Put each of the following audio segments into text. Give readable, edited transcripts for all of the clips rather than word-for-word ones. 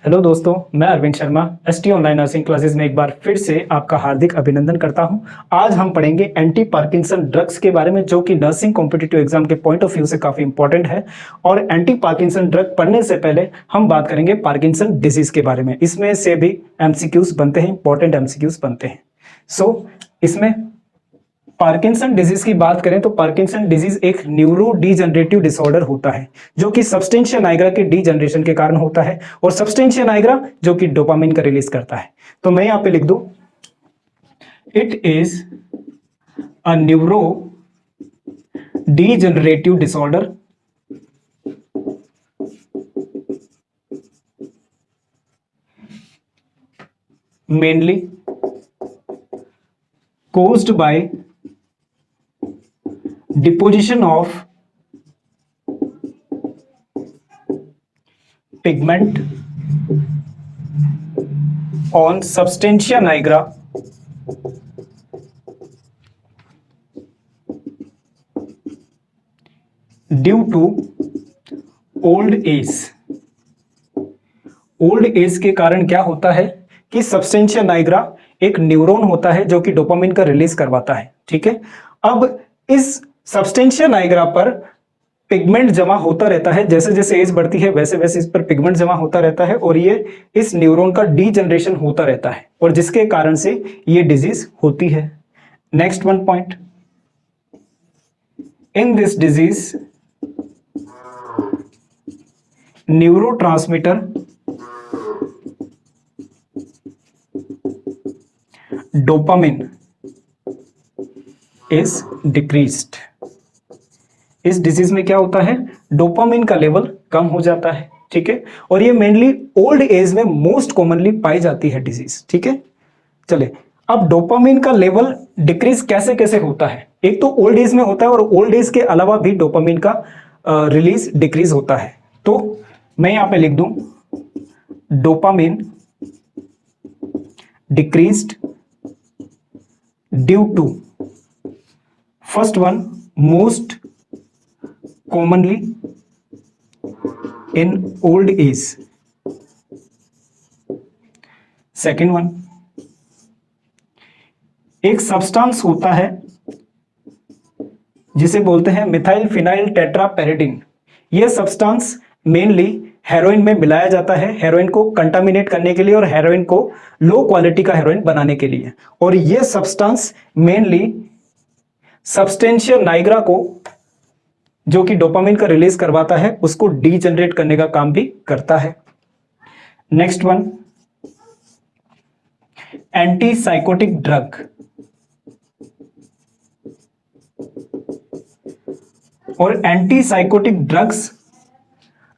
Hello दोस्तों, मैं Arvind Sharma ST online nursing classes में एक बार फिर से आपका हार्दिक अभिनंदन करता हूं। आज हम पढ़ेंगे एंटी पार्किंसन ड्रग्स के बारे में, जो कि नर्सिंग कॉम्पिटिटिव एग्जाम के पॉइंट ऑफ व्यू से काफी इंपॉर्टेंट है। और एंटी पार्किंसन ड्रग पढ़ने से पहले हम बात करेंगे पार्किंसन डिजीज के बारे में। इसमें से भी एमसीक्यूज बनते हैं, इंपॉर्टेंट एमसीक्यूज बनते हैं। इसमें पार्किंसन डिजीज की बात करें तो पार्किंसन डिजीज एक न्यूरो डीजनरेटिव डिसऑर्डर होता है, जो कि सब्सटेंशिया नाइग्रा के डीजनरेशन के कारण होता है। और सब्सटेंशिया नाइग्रा जो कि डोपामिन का रिलीज करता है। तो मैं यहां पे लिख दूं, it is a neuro degenerative disorder mainly caused by deposition of pigment on substantia nigra due to old age। Old age के कारण क्या होता है कि सब्सटेंशिया नाइग्रा एक न्यूरॉन होता है जो कि डोपामिन का रिलीज करवाता है। ठीक है, अब इस सब्सटेंशिया नाइग्रा पर पिगमेंट जमा होता रहता है। जैसे जैसे एज बढ़ती है वैसे वैसे इस पर पिगमेंट जमा होता रहता है और ये इस न्यूरॉन का डीजनरेशन होता रहता है और जिसके कारण से ये डिजीज होती है। Next one point, in this disease neurotransmitter dopamine is decreased. इस डिजीज में क्या होता है, डोपामिन का लेवल कम हो जाता है। ठीक है, और ये मेनली ओल्ड एज में मोस्ट कॉमनली पाई जाती है डिजीज। ठीक है, चले अब डोपामिन का लेवल डिक्रीज कैसे कैसे होता है। एक तो ओल्ड एज में होता है और ओल्ड एज के अलावा भी डोपामिन का रिलीज डिक्रीज होता है। तो मैं यहां पे लिख दूं, dopamine decreased due to first one most commonly in old age, second one एक सब्सटेंस होता है जिसे बोलते हैं मिथाइल फिनाइल टेट्रापेरिडिन। यह सब्सटेंस मेनली हेरोइन में मिलाया जाता है, हेरोइन को कंटामिनेट करने के लिए और हेरोइन को लो क्वालिटी का हेरोइन बनाने के लिए। और यह सब्सटेंस मेनली सब्सटेंशिया नाइग्रा को, जो कि डोपामिन का रिलीज करवाता है, उसको डीजनरेट करने का काम भी करता है। Next one, anti psychotic drug. और एंटी साइकोटिक ड्रग्स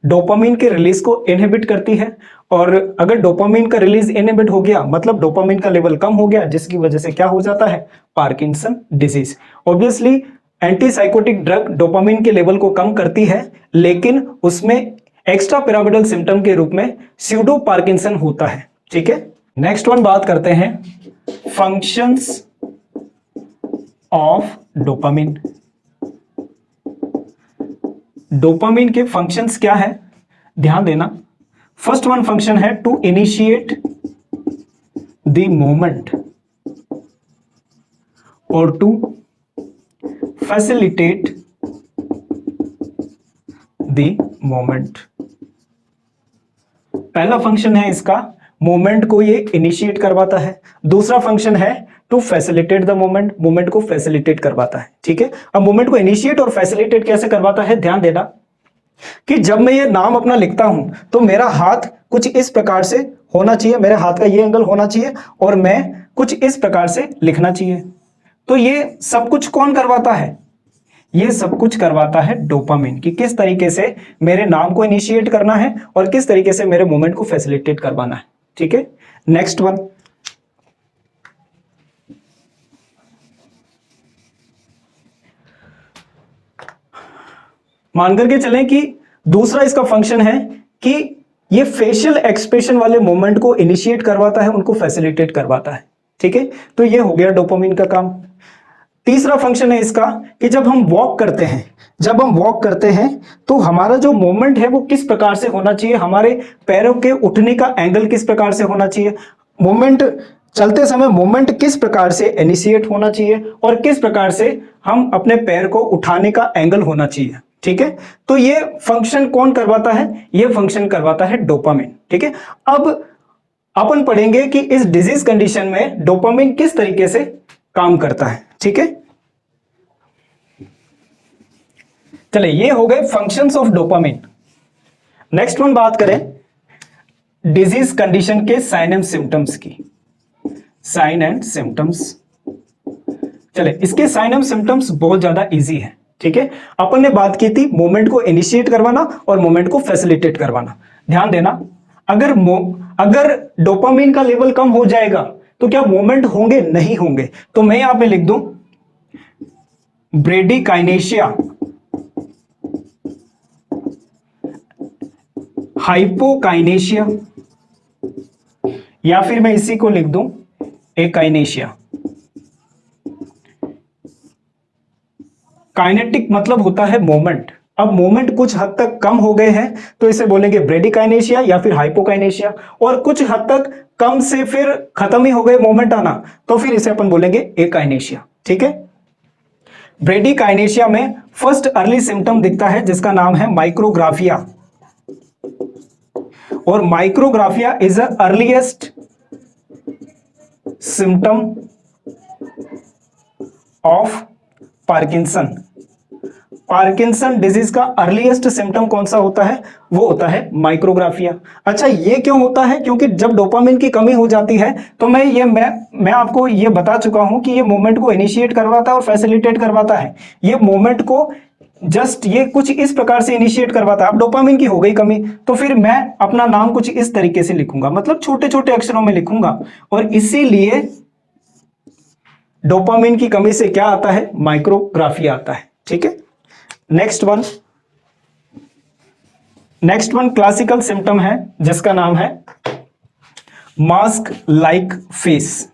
डोपामिन के रिलीज को इनहिबिट करती है। और अगर डोपामिन का रिलीज इनहिबिट हो गया मतलब डोपामिन का लेवल कम हो गया, जिसकी वजह से क्या हो जाता है, Parkinson disease. Obviously anti psychotic drug dopamine के लेवल को कम करती है, लेकिन उसमें एक्स्ट्रा पिरामिडल सिम्टम के रूप में स्यूडो पार्किंसन होता है। ठीक है, नेक्स्ट वन बात करते हैं फंक्शंस ऑफ डोपामिन। डोपामिन के फंक्शंस क्या है, ध्यान देना। फर्स्ट वन फंक्शन है टू इनिशिएट द मूवमेंट और टू फैसिलिटेट द मूवमेंट। पहला फंक्शन है इसका, मूवमेंट को ये इनिशिएट करवाता है। दूसरा फंक्शन है to facilitate the movement, movement को फैसिलिटेट करवाता है। ठीक है, अब मूवमेंट को इनिशिएट और फैसिलिटेट कैसे करवाता है, ध्यान देना कि जब मैं ये नाम अपना लिखता हूं तो मेरा हाथ कुछ इस प्रकार से होना चाहिए, मेरे हाथ का ये एंगल होना चाहिए और मैं कुछ इस प्रकार से लिखना चाहिए। तो ये सब कुछ कौन करवाता है, ये सब कुछ करवाता है डोपामिन, कि किस तरीके से मेरे नाम को इनिशिएट करना है और किस तरीके से मेरे मूवमेंट को फैसिलिटेट करवाना है। ठीक है, नेक्स्ट वन, मान करके चलें कि दूसरा इसका फंक्शन है कि ये फेशियल एक्सप्रेशन वाले मूवमेंट को इनिशिएट करवाता है, उनको फैसिलिटेट करवाता है। ठीक है, तो ये हो गया डोपामिन का काम। तीसरा फंक्शन है इसका कि जब हम वॉक करते हैं तो हमारा जो मूवमेंट है वो किस प्रकार से होना चाहिए, हमारे पैरों के उठने का एंगल किस प्रकार से होना चाहिए, मूवमेंट चलते समय मूवमेंट किस प्रकार से इनिशिएट होना चाहिए और किस प्रकार से हम अपने पैर को उठाने का एंगल होना चाहिए। ठीक है, तो ये फंक्शन कौन करवाता है, ये फंक्शन करवाता है डोपामिन। ठीक है, अब अपन पढ़ेंगे कि इस डिजीज कंडीशन में डोपामिन किस तरीके से काम करता है। ठीक है, चलिए ये हो गए functions of dopamine. Next one बात करें डिजीज कंडीशन के साइन एंड सिम्टम्स की। साइन एंड सिम्टम्स, चले इसके साइन एंड सिम्टम्स बहुत ज्यादा इजी है। ठीक है, अपन ने बात की थी मूवमेंट को इनिशिएट करवाना और मूवमेंट को फैसिलिटेट करवाना। ध्यान देना, अगर डोपामिन का लेवल कम हो जाएगा तो क्या मूवमेंट होंगे, नहीं होंगे। तो मैं यहां पे लिख दूं ब्रेडिकाइनेशिया, हाइपोकाइनेशिया, या फिर मैं इसी को लिख दूं एकाइनेशिया। काइनेटिक मतलब होता है मोमेंट। अब मोमेंट कुछ हद तक कम हो गए हैं तो इसे बोलेंगे ब्रेडिकाइनेशिया या फिर हाइपोकाइनेशिया, और कुछ हद तक कम से फिर खत्म ही हो गए मोमेंट आना तो फिर इसे अपन बोलेंगे एकाइनेशिया। ठीक है, ब्रेडिकाइनेशिया में फर्स्ट अर्ली सिम्टम दिखता है जिसका नाम है माइक्रोग्राफिया, और Micrographia is the earliest symptom of Parkinson. Parkinson disease का अर्लीएस्ट सिम्टम कौन सा होता है, वो होता है माइक्रोग्राफिया। अच्छा ये क्यों होता है, क्योंकि जब डोपामिन की कमी हो जाती है तो मैं आपको ये बता चुका हूं कि ये मूवमेंट को इनिशिएट करवाता है और फैसिलिटेट करवाता है। ये मूवमेंट को जस्ट ये कुछ इस प्रकार से इनिशिएट करवाता है। अब डोपामिन की हो गई कमी तो फिर मैं अपना नाम कुछ इस तरीके से लिखूंगा, मतलब छोटे छोटे अक्षरों में लिखूंगा, और इसीलिए डोपामिन की कमी से क्या आता है, माइक्रोग्राफिया आता है। ठीक है, नेक्स्ट वन क्लासिकल सिम्टम है जिसका नाम है मास्क लाइक फेस।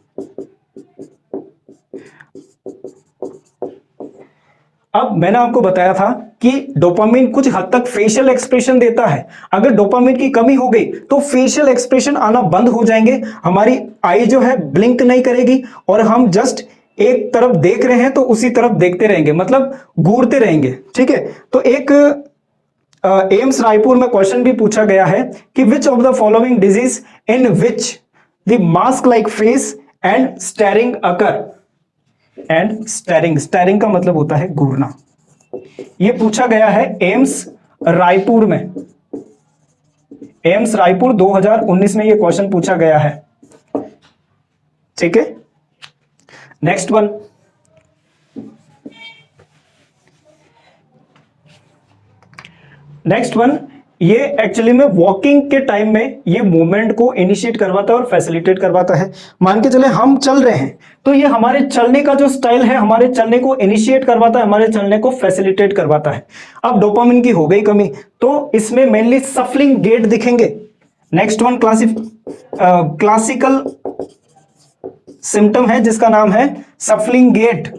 अब मैंने आपको बताया था कि डोपामिन कुछ हद तक फेशियल एक्सप्रेशन देता है। अगर डोपामिन की कमी हो गई तो फेशियल एक्सप्रेशन आना बंद हो जाएंगे, हमारी आई जो है ब्लिंक नहीं करेगी और हम जस्ट एक तरफ देख रहे हैं तो उसी तरफ देखते रहेंगे, मतलब घूरते रहेंगे। ठीक है, तो एक एम्स रायपुर में क्वेश्चन भी पूछा गया है कि which of the following disease in which the mask like face and steering occur. And steering का मतलब होता है घूरना। यह पूछा गया है एम्स रायपुर में, एम्स रायपुर 2019 में यह क्वेश्चन पूछा गया है। ठीक है, नेक्स्ट वन ये एक्चुअली में वॉकिंग के टाइम में ये मूवमेंट को इनिशिएट करवाता है और फैसिलिटेट करवाता है। मान के चले हम चल रहे हैं तो ये हमारे चलने का जो स्टाइल है, हमारे चलने को इनिशिएट करवाता है, हमारे चलने को फैसिलिटेट करवाता है। अब डोपामिन की हो गई कमी तो इसमें मेनली सफलिंग गेट दिखेंगे। नेक्स्ट वन क्लासिकल सिम्टम है जिसका नाम है shuffling gait.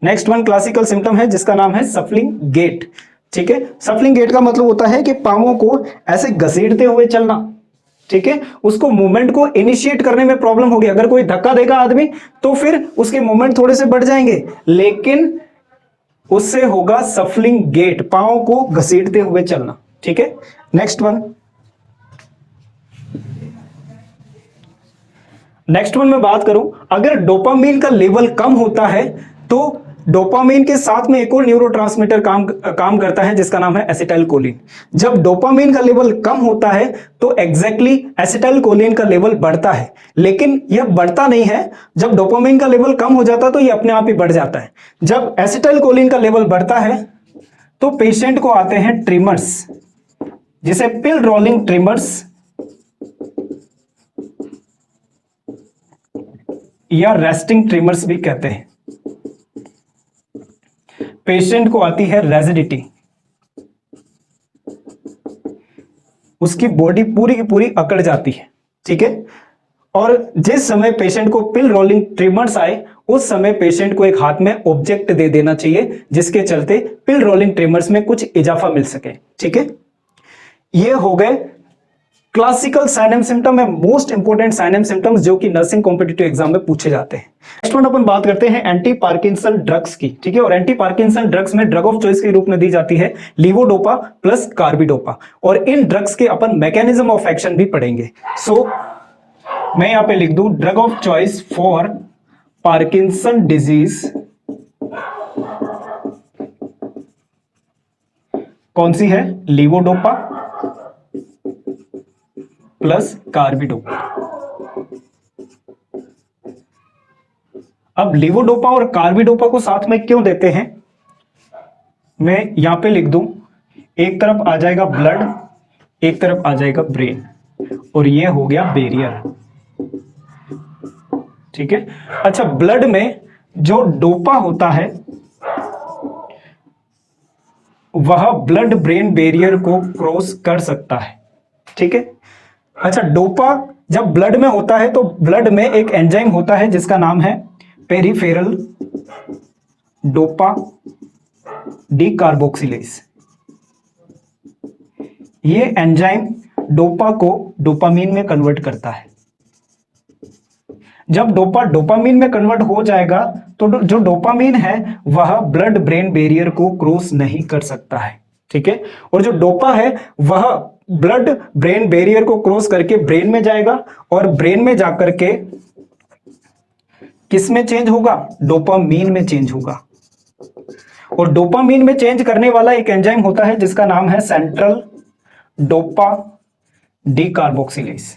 Next one classical symptom है जिसका नाम है सफलिंग गेट। ठीक है, सफलिंग गेट का मतलब होता है कि पांवों को ऐसे घसीटते हुए चलना। ठीक है, उसको मूवमेंट को इनिशिएट करने में प्रॉब्लम होगी। अगर कोई धक्का देगा आदमी तो फिर उसके मूवमेंट थोड़े से बढ़ जाएंगे, लेकिन उससे होगा सफलिंग गेट, पांवों को घसीटते हुए चलना। ठीक है, नेक्स्ट वन में बात करूं, अगर डोपामिन का लेवल कम होता है तो डोपामिन के साथ में एक और न्यूरोट्रांसमीटर काम करता है जिसका नाम है एसिटाइलकोलिन। जब डोपामिन का लेवल कम होता है तो एग्जैक्टली एसिटाइलकोलिन का लेवल बढ़ता है, लेकिन यह बढ़ता नहीं है। जब डोपामिन का लेवल कम हो जाता है तो यह अपने आप ही बढ़ जाता है। जब एसिटाइलकोलिन का लेवल बढ़ता है तो पेशेंट को आते हैं ट्रिमर्स, जिसे पिल रोलिंग ट्रिमर्स या रेस्टिंग ट्रिमर्स भी कहते हैं। पेशेंट को आती है रेजिडिटी, उसकी बॉडी पूरी की पूरी अकड़ जाती है। ठीक है, और जिस समय पेशेंट को पिल रोलिंग ट्रिमर्स आए उस समय पेशेंट को एक हाथ में ऑब्जेक्ट दे देना चाहिए जिसके चलते पिल रोलिंग ट्रेमर्स में कुछ इजाफा मिल सके। ठीक है, ये हो गए क्लासिकल साइन एंड सिम्टम है, most important sign and symptoms जो कि नर्सिंग कॉम्पिटिटिव एग्जाम में पूछे जाते हैं। नेक्स्ट वन अपन बात करते हैं एंटी पार्किंसन ड्रग्स की। ठीक है, और एंटी पार्किंसन ड्रग्स में ड्रग ऑफ चॉइस के रूप में दी जाती है लीवोडोपा प्लस कार्बिडोपा, और इन ड्रग्स के अपन मैकेनिज्म ऑफ एक्शन भी पढ़ेंगे। सो मैं यहां पे लिख दूं drug of choice for Parkinson disease कौन सी है, लीवोडोपा प्लस कार्बिडोपा। अब लीवोडोपा और कार्बिडोपा को साथ में क्यों देते हैं, मैं यहां पे लिख दूं, एक तरफ आ जाएगा ब्लड, एक तरफ आ जाएगा ब्रेन, और ये हो गया बैरियर। ठीक है, अच्छा ब्लड में जो डोपा होता है वह ब्लड ब्रेन बैरियर को क्रॉस कर सकता है। ठीक है, अच्छा डोपा जब ब्लड में होता है तो ब्लड में एक एंजाइम होता है जिसका नाम है पेरिफेरल डोपा डीकार्बोक्सिलेज। ये एंजाइम डोपा को डोपामीन में कन्वर्ट करता है। जब डोपा डोपामीन में कन्वर्ट हो जाएगा तो जो डोपामीन है वह ब्लड ब्रेन बैरियर को क्रॉस नहीं कर सकता है। ठीक है, और जो डोपा है वह ब्लड ब्रेन बैरियर को क्रॉस करके ब्रेन में जाएगा, और ब्रेन में जाकर के किस में चेंज होगा, डोपामीन में चेंज होगा। और डोपामीन में चेंज करने वाला एक एंजाइम होता है जिसका नाम है सेंट्रल डोपा डीकार्बोक्सिलेज,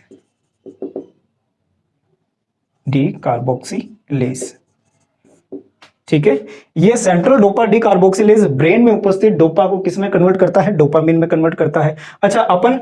डीकार्बोक्सिलेज। ठीक है, ये सेंट्रल डोपा डीकार्बोक्सिलेज ब्रेन में उपस्थित डोपा को किस में कन्वर्ट करता है, डोपामीन में कन्वर्ट करता है। अच्छा अपन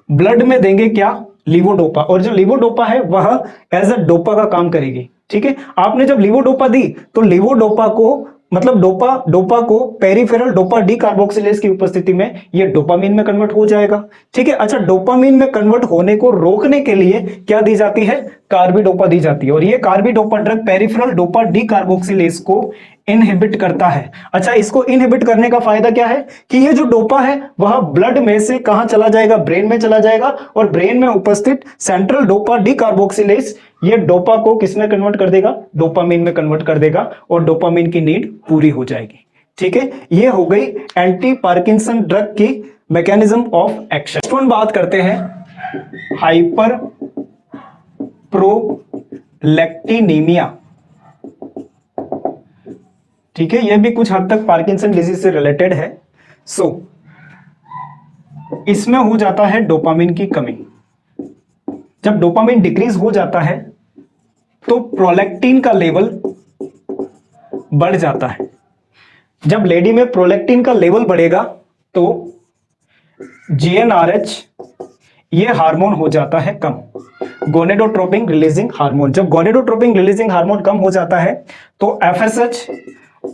ब्लड में देंगे क्या, लीवोडोपा, और जो लीवोडोपा है वह एज अ डोपा का काम करेगी। ठीक है, आपने जब लीवोडोपा दी तो लीवोडोपा को मतलब डोपा को पेरिफेरल डोपा डीकार्बोक्सिलेज की उपस्थिति में ये डोपामीन में कन्वर्ट हो जाएगा। ठीक है, अच्छा डोपामीन में कन्वर्ट होने को रोकने के लिए क्या दी जाती है, कार्बिडोपा दी जाती है, और ये carbidopa drug peripheral dopa decarboxylase को इनहिबिट करता है। अच्छा इसको इनहिबिट करने का फायदा क्या है कि ये जो डोपा है वह ब्लड में से कहां चला जाएगा, ब्रेन में चला जाएगा, और ब्रेन में उपस्थित सेंट्रल डोपा डीकार्बोक्सिलेज ये डोपा को किस में कन्वर्ट कर देगा, डोपामीन में कन्वर्ट कर देगा, और डोपामीन की नीड पूरी हो जाएगी। ठीक है, ये हो गई एंटी पार्किंसन ड्रग की मैकेनिज्म ऑफ एक्शन। बात करते हैं हाइपर प्रोलैक्टिनीमिया। ठीक है, यह भी कुछ हद तक पार्किंसन डिजीज से रिलेटेड है। इसमें हो जाता है डोपामिन की कमी। जब डोपामिन डिक्रीज हो जाता है तो प्रोलैक्टिन का लेवल बढ़ जाता है। जब लेडी में प्रोलैक्टिन का लेवल बढ़ेगा तो जीएनआरएच ये हार्मोन हो जाता है कम, गोनेडोट्रोपिन रिलीजिंग हार्मोन। जब गोनेडोट्रोपिन रिलीजिंग हार्मोन कम हो जाता है तो एफएसएच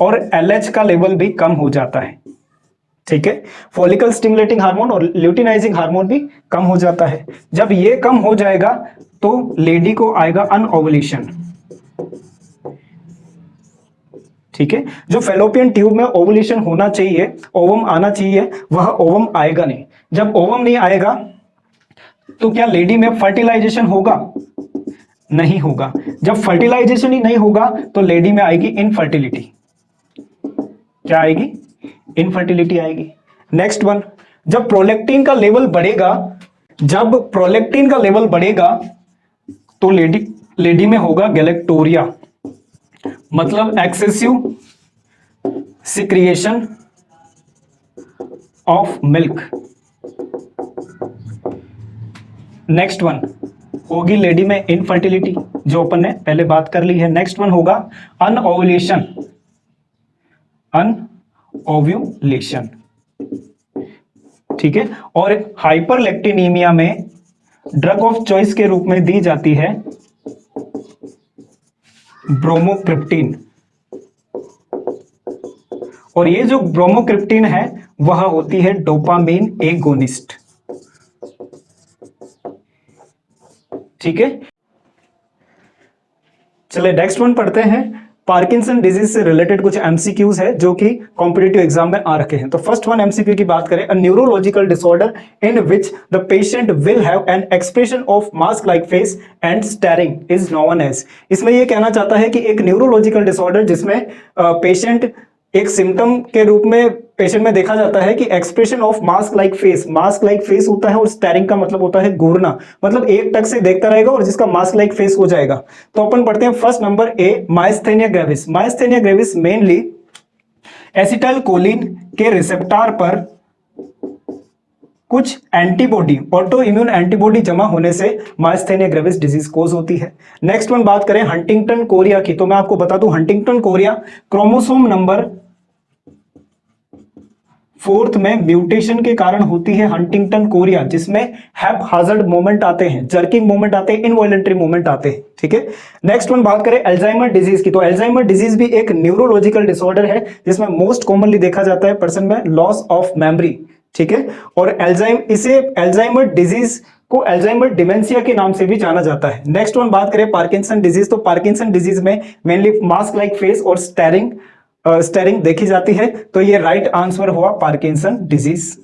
और एलएच का लेवल भी कम हो जाता है। ठीक है, फॉलिकल स्टिमुलेटिंग हार्मोन और ल्यूटिनाइजिंग हार्मोन भी कम हो जाता है। जब ये कम हो जाएगा तो लेडी को आएगा अनओवुलेशन। ठीक है, जो फेलोपियन ट्यूब में ओवुलेशन होना चाहिए, ओवम आना चाहिए, वह ओवम आएगा नहीं। जब ओवम नहीं आएगा तो क्या लेडी में फर्टिलाइजेशन होगा, नहीं होगा। जब फर्टिलाइजेशन ही नहीं होगा तो लेडी में आएगी इनफर्टिलिटी। क्या आएगी, इनफर्टिलिटी आएगी। नेक्स्ट वन, जब प्रोलैक्टिन का लेवल बढ़ेगा, जब प्रोलैक्टिन का लेवल बढ़ेगा तो लेडी में होगा गैलेक्टोरिया, मतलब excessive secretion of milk. Next one होगी लेडी में इनफर्टिलिटी, जो अपन ने पहले बात कर ली है। नेक्स्ट वन होगा अनओवुलेशन, अनओव्यूलेशन। ठीक है, और हाइपरलेक्टिनीमिया में ड्रग ऑफ चॉइस के रूप में दी जाती है ब्रोमोक्रिप्टिन, और ये जो ब्रोमोक्रिप्टिन है वह होती है डोपामीन एगोनिस्ट। ठीक है, चलिए नेक्स्ट वन पढ़ते हैं। पार्किंसन डिजीज से रिलेटेड कुछ एमसीक्यूज है जो कि कॉम्पिटिटिव एग्जाम में आ रखे हैं। तो फर्स्ट वन एमसीक्यू की बात करें, a neurological disorder in which the patient will have an expression of mask like face and staring is known as. इसमें यह कहना चाहता है कि एक न्यूरोलॉजिकल डिसऑर्डर जिसमें पेशेंट एक सिम्टम के रूप में पेशेंट में देखा जाता है कि expression of mask like face होता है और स्टेरिंग का मतलब होता है घूरना, मतलब एक टक से देखता रहेगा और जिसका मास्क लाइक फेस हो जाएगा। तो अपन पढ़ते हैं first number A, myasthenia gravis. Myasthenia gravis mainly acetylcholine के रिसेप्टर पर कुछ एंटीबॉडी, ऑटो इम्यून एंटीबॉडी जमा होने से माइस्थेनिया ग्रेविस डिजीज कोज होती है। नेक्स्ट वन बात करें हंटिंगटन कोरिया की, तो मैं आपको बता दूं हंटिंगटन कोरिया क्रोमोसोम नंबर 4 में म्यूटेशन के कारण होती है हंटिंगटन कोरिया, जिसमें हैप्हाजार्ड मूवमेंट आते हैं, जर्किंग मूवमेंट आते हैं, इनवॉलंटरी मूवमेंट आते हैं। ठीक है, नेक्स्ट वन बात करें अल्जाइमर डिजीज की, तो अल्जाइमर डिजीज भी एक न्यूरोलॉजिकल डिसऑर्डर है जिसमें मोस्ट कॉमनली देखा जाता है पर्सन में लॉस ऑफ मेमोरी। ठीक है, और अल्जाइमर डिजीज को अल्जाइमर डिमेंशिया के नाम से भी जाना जाता है। नेक्स्ट वन बात करें पार्किंसन डिजीज, तो पार्किंसन डिजीज में मेनली मास्क लाइक फेस और स्टेरिंग देखी जाती है। तो ये राइट आंसर हुआ पार्किंसन डिजीज।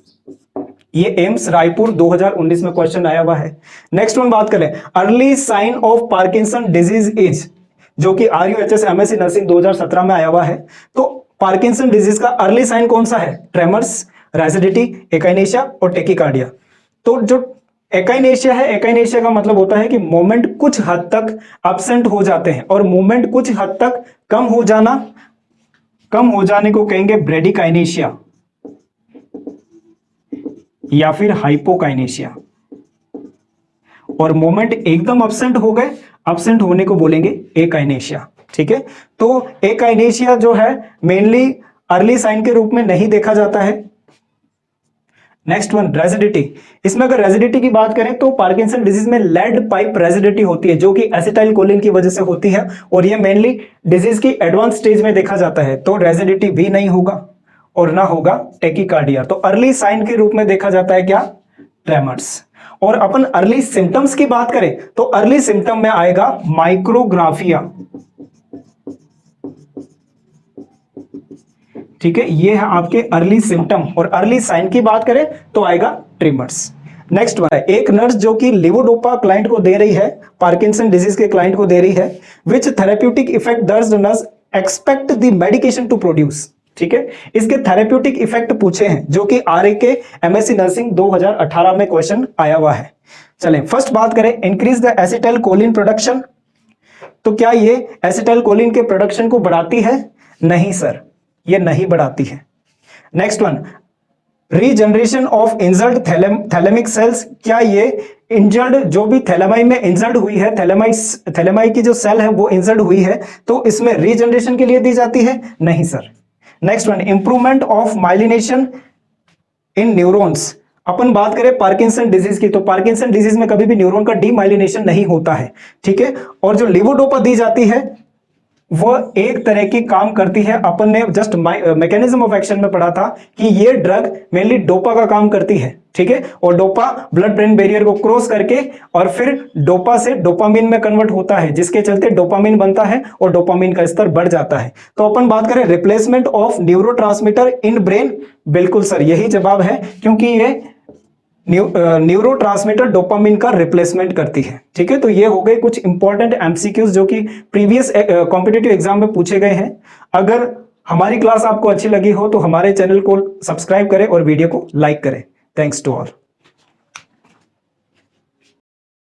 ये एम्स रायपुर 2019 में क्वेश्चन आया हुआ है। नेक्स्ट वन बात करें early sign of Parkinson disease is, जो कि RUHS MSc नर्सिंग 2017 में आया हुआ है। तो पार्किंसन डिजीज का अर्ली साइन कौन सा है? ट्रेमर्स, रैजिडिटी, एकाइनेशिया और टेकिकार्डिया। तो जो एकाइनेशिया है, एकाइनेशिया का मतलब होता है कि मूवमेंट कुछ हद तक अब्सेंट हो जाते हैं, और मूवमेंट कुछ हद तक कम हो जाने को कहेंगे ब्रेडिकाइनेशिया या फिर हाइपोकाइनेशिया, और मोमेंट एकदम अब्सेंट होने को बोलेंगे एकाइनेशिया। ठीक है, तो एकाइनेशिया जो है मेनली अर्ली साइन के रूप में नहीं देखा जाता है। नेक्स्ट वन रेजिडिटी, इसमें अगर रेजिडिटी की बात करें तो पार्किंसन डिजीज में लेड पाइप रेजिडिटी होती है जो कि एसिटाइल कोलिन की वजह से होती है, और ये मेनली डिजीज की एडवांस स्टेज में देखा जाता है। तो रेजिडिटी भी नहीं होगा और ना होगा टेकिकार्डिया। तो अर्ली साइन के रूप में देखा जाता है क्या? ट्रेमर्स। और अपन अर्ली सिम्टम्स की बात करें तो अर्ली सिम्टम में आएगा माइक्रोग्राफिया। ठीक है, ये है आपके अर्ली सिम्टम, और अर्ली साइन की बात करें तो आएगा ट्रिमर्स। नेक्स्ट वन है एक नर्स जो कि लिवोडोपा क्लाइंट को दे रही है, पार्किंसन डिजीज के क्लाइंट को दे रही है, which therapeutic effect does the nurse expect the medication to produce. ठीक है, इसके थेरेप्यूटिक इफेक्ट पूछे हैं जो कि RAK MSc नर्सिंग 2018 में क्वेश्चन आया हुआ है। चलें फर्स्ट बात करें increase the acetyl choline production, तो क्या ये एसिटाइल कोलिन के प्रोडक्शन को बढ़ाती है? नहीं सर, ये नहीं बढ़ाती है। Next one regeneration of injured thalamic cells, क्या ये इंजर्ड जो भी थैलेमाई में इंजर्ड हुई है, थैलेमाई की जो सेल है वो इंजर्ड हुई है, तो इसमें रीजनरेशन के लिए दी जाती है? नहीं sir. Next one improvement of myelination in neurons, अपन बात करें पार्किंसन डिजीज की, तो पार्किंसन डिजीज में कभी भी न्यूरॉन का डीमाइलिनेशन नहीं होता है। ठीक है, और जो लिवोडोपा दी जाती है वो एक तरह की काम करती है, अपन ने जस्ट मैकेनिज्म ऑफ एक्शन में पढ़ा था कि ये ड्रग मेनली डोपा का काम करती है। ठीक है, और डोपा ब्लड ब्रेन बैरियर को क्रॉस करके और फिर डोपा से डोपामिन में कन्वर्ट होता है, जिसके चलते डोपामिन बनता है और डोपामिन का स्तर बढ़ जाता है। तो अपन बात करें replacement of neurotransmitter in brain, बिल्कुल सर यही जवाब है, क्योंकि ये न्यूरोट्रांसमीटर डोपामिन का रिप्लेसमेंट करती है। ठीक है, तो ये हो गए कुछ इंपॉर्टेंट एमसीक्यूज जो कि प्रीवियस कॉम्पिटिटिव एग्जाम में पूछे गए हैं। अगर हमारी क्लास आपको अच्छी लगी हो तो हमारे चैनल को सब्सक्राइब करें और वीडियो को लाइक करें। Thanks to all.